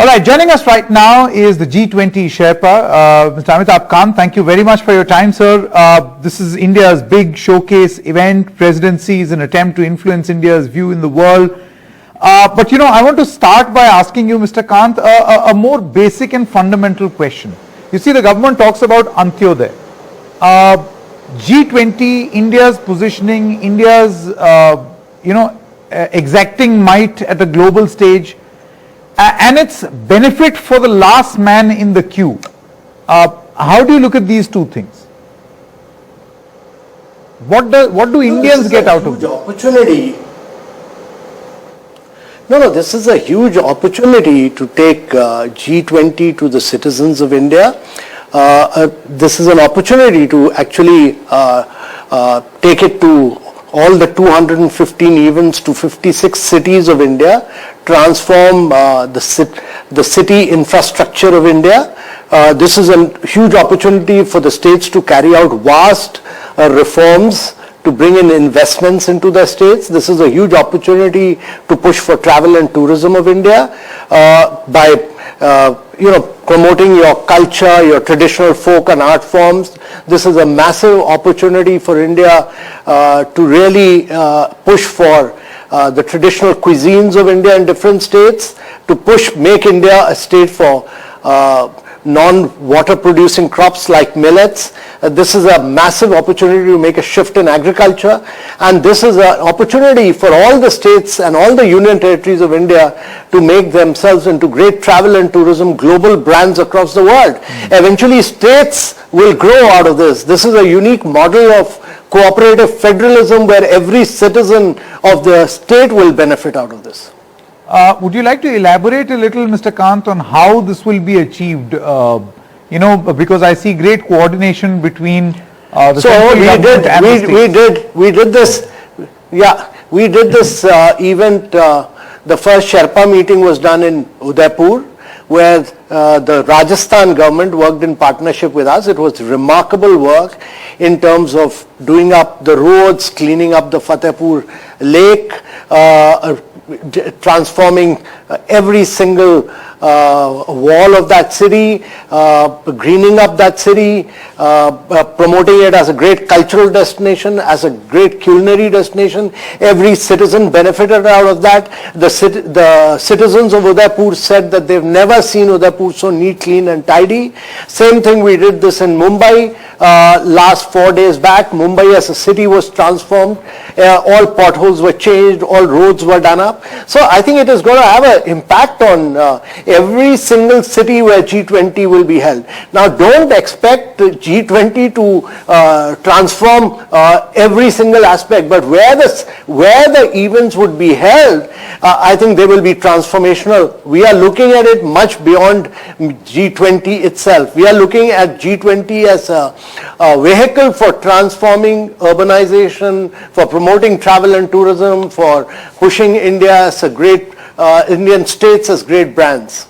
All right, joining us right now is the G20 Sherpa, Mr. Amitabh Kant. Thank you very much for your time, sir. This is India's big showcase event. Presidency is an attempt to influence India's view in the world. But I want to start by asking you, Mr. Kant, a more basic and fundamental question. You see, the government talks about Antyodaya. G20, India's positioning, India's, exacting might at a global stage, and its benefit for the last man in the queue. How do you look at these two things? What do Indians get out of this? Opportunity. This is a huge opportunity to take G20 to the citizens of India. This is an opportunity to actually take it to all the 215 events to 56 cities of India, transform the city infrastructure of India. This is a huge opportunity for the states to carry out vast reforms, to bring in investments into the states. This is a huge opportunity to push for travel and tourism of India by promoting your culture, your traditional folk and art forms. This is a massive opportunity for India to really push for the traditional cuisines of India in different states, to make India a state for non-water producing crops like millets. This is a massive opportunity to make a shift in agriculture, and this is an opportunity for all the states and all the union territories of India to make themselves into great travel and tourism global brands across the world. Eventually states will grow out of this. This is a unique model of cooperative federalism where every citizen of the state will benefit out of this. Would you like to elaborate a little, Mr. Kant, on how this will be achieved? Because I see great coordination between the central government and the states. We did this. Yeah, we did this event. The first Sherpa meeting was done in Udaipur, where the Rajasthan government worked in partnership with us. It was remarkable work in terms of doing up the roads, cleaning up the Fatehpur Lake, transforming every single wall of that city, greening up that city, promoting it as a great cultural destination, as a great culinary destination. Every citizen benefited out of that. The citizens of Udaipur said that they've never seen Udaipur so neat, clean and tidy. Same thing, we did this in Mumbai last 4 days back. Mumbai as a city was transformed. All potholes were changed, all roads were done up. So I think it is going to have an impact on every single city where G20 will be held. Now don't expect G20 to transform every single aspect, but where the events would be held, I think they will be transformational. We are looking at it much beyond G20 itself. We are looking at G20 as a vehicle for transforming urbanization, for promoting travel and tourism, for pushing India as a great Indian states as great brands.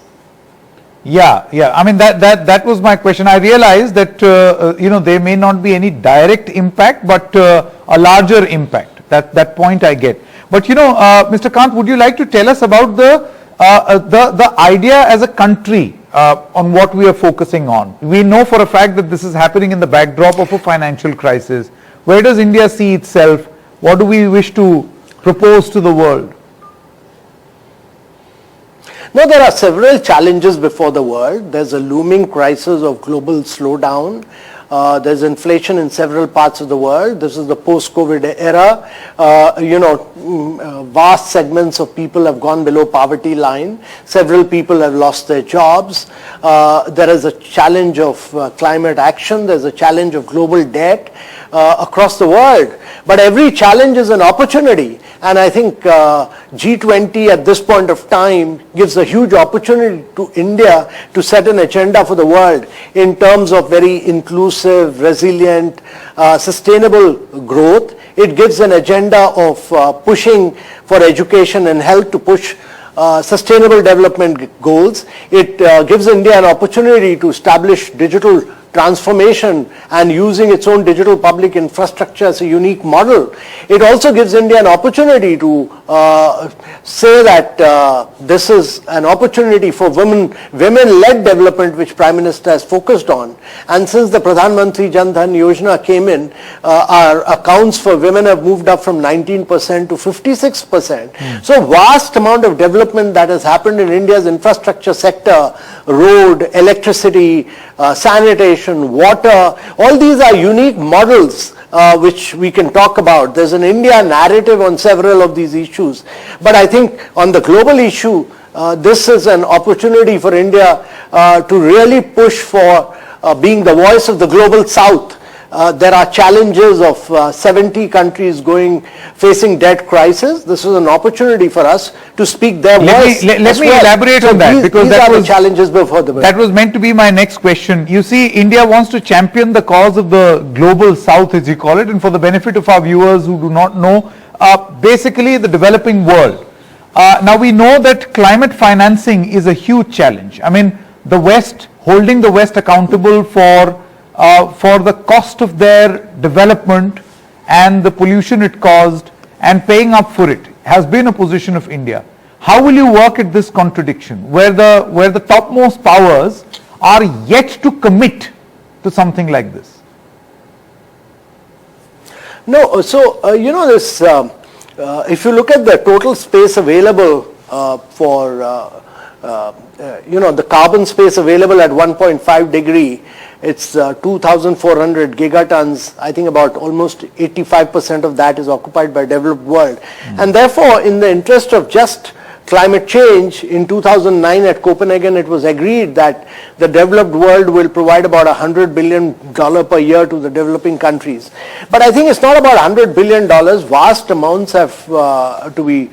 Yeah. I mean that was my question. I realized that there may not be any direct impact, but a larger impact. That point I get. But Mr. Kant, would you like to tell us about the idea as a country on what we are focusing on? We know for a fact that this is happening in the backdrop of a financial crisis. Where does India see itself? What do we wish to propose to the world? No, there are several challenges before the world. There's a looming crisis of global slowdown. There's inflation in several parts of the world. This is the post-COVID era. Vast segments of people have gone below poverty line. Several people have lost their jobs. There is a challenge of climate action. There's a challenge of global debt across the world. But every challenge is an opportunity. And I think G20 at this point of time gives a huge opportunity to India to set an agenda for the world in terms of very inclusive, resilient, sustainable growth. It gives an agenda of pushing for education and health to push sustainable development goals. It gives India an opportunity to establish digital transformation and using its own digital public infrastructure as a unique model. It also gives India an opportunity to say that this is an opportunity for women-led development, which Prime Minister has focused on. And since the Pradhan Mantri Jan Dhan Yojana came in, our accounts for women have moved up from 19% to 56%. So vast amount of development that has happened in India's infrastructure sector, road, electricity, sanitation, water, all these are unique models which we can talk about. There's an India narrative on several of these issues. But I think on the global issue, this is an opportunity for India to really push for being the voice of the global South. There are challenges of 70 countries facing debt crisis. This is an opportunity for us to speak their voice. Let me elaborate on that, because these are the challenges before the world. That was meant to be my next question. You see, India wants to champion the cause of the global South, as you call it, and for the benefit of our viewers who do not know, basically the developing world. Now we know that climate financing is a huge challenge. I mean, the West, holding the West accountable for the cost of their development and the pollution it caused and paying up for it has been a position of India. How will you work at this contradiction where the topmost powers are yet to commit to something like this? No, so this. If you look at the total space available for the carbon space available at 1.5 degree, it's 2,400 gigatons. I think about almost 85% of that is occupied by developed world. And therefore, in the interest of just climate change, in 2009 at Copenhagen, it was agreed that the developed world will provide about $100 billion per year to the developing countries. But I think it's not about $100 billion. Vast amounts have to be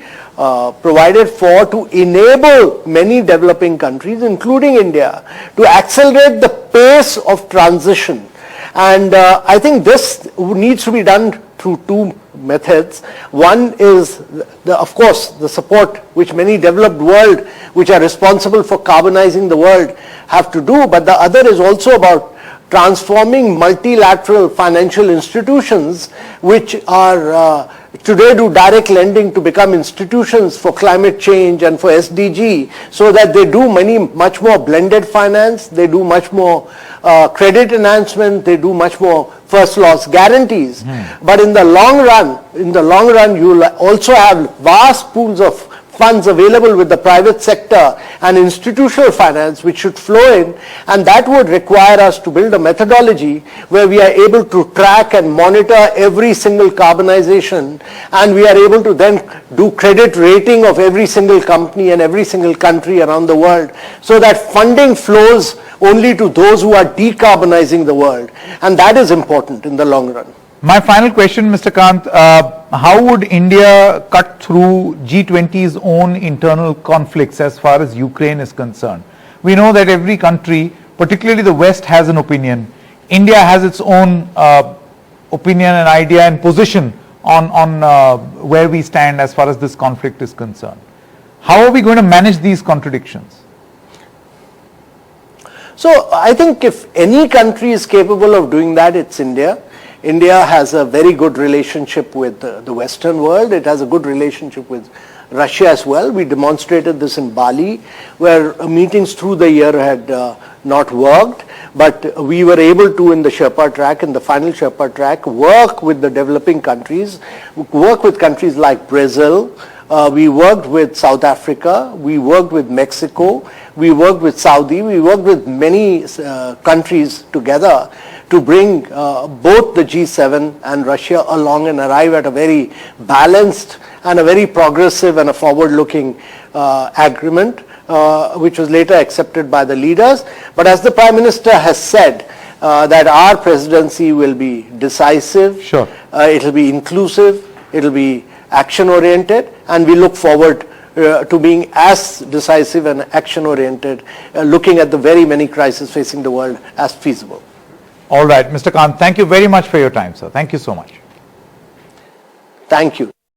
provided for to enable many developing countries, including India, to accelerate the pace of transition. And I think this needs to be done through two methods. One is, of course, the support which many developed world, which are responsible for carbonizing the world, have to do. But the other is also about transforming multilateral financial institutions, which are today do direct lending, to become institutions for climate change and for SDG, so that they do much more blended finance, they do much more credit enhancement, they do much more first loss guarantees. But in the long run, you will also have vast pools of funds available with the private sector and institutional finance, which should flow in, and that would require us to build a methodology where we are able to track and monitor every single carbonization, and we are able to then do credit rating of every single company and every single country around the world, so that funding flows only to those who are decarbonizing the world, and that is important in the long run. My final question, Mr. Kant, how would India cut through G20's own internal conflicts as far as Ukraine is concerned? We know that every country, particularly the West, has an opinion. India has its own opinion and idea and position on where we stand as far as this conflict is concerned. How are we going to manage these contradictions? So I think if any country is capable of doing that, it's India. India has a very good relationship with the Western world. It has a good relationship with Russia as well. We demonstrated this in Bali, where meetings through the year had not worked, but we were able to, in the Sherpa track, in the final Sherpa track, work with the developing countries, work with countries like Brazil. We worked with South Africa, we worked with Mexico, we worked with Saudi, we worked with many countries together to bring both the G7 and Russia along and arrive at a very balanced and a very progressive and a forward-looking agreement, which was later accepted by the leaders. But as the Prime Minister has said, that our presidency will be decisive, sure. It will be inclusive, it will be action-oriented, and we look forward to being as decisive and action-oriented, looking at the very many crises facing the world as feasible. All right, Mr. Kant, thank you very much for your time, sir. Thank you so much. Thank you.